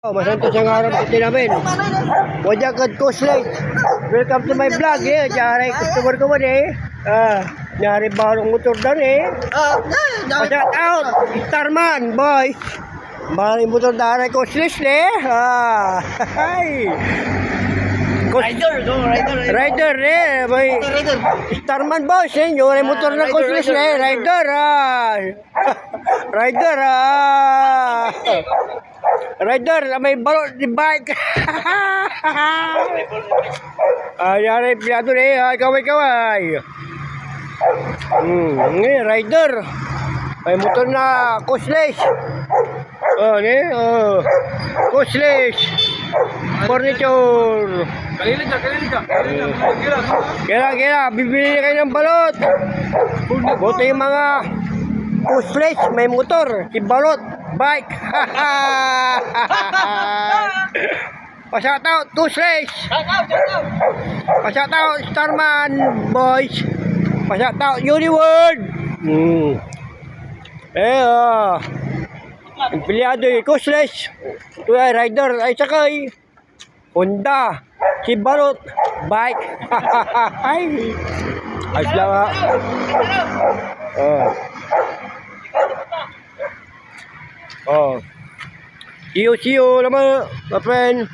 Masanto sa harap ito namin. Wajak at Kuslay. Welcome to my vlog eh. Jari customer ko man eh. Nyari barong motor dan eh. Shout out Starman boys. Barong motor dari Kuslay eh. Hai. Rider eh. Boy. Starman boys eh. Nyari motor na Kuslay eh. Rider Rider Rider, may balot di bike. Yari piado ni, kaway-kaway. Ni rider. May motor na Kuslay. Ni, Kuslay. Furniture. Kira, bibili kayo ng balot. Buti yung mga Kuslay, may motor, si balot. Bike. Pa-shout out Kuslay. Pa-shout out Starman boys. Pa-shout out Uniworld. Empleyado Kuslay. Ito ay rider ay sakay. Honda. Si balot. Bike. Ay lang see you naman, my friend.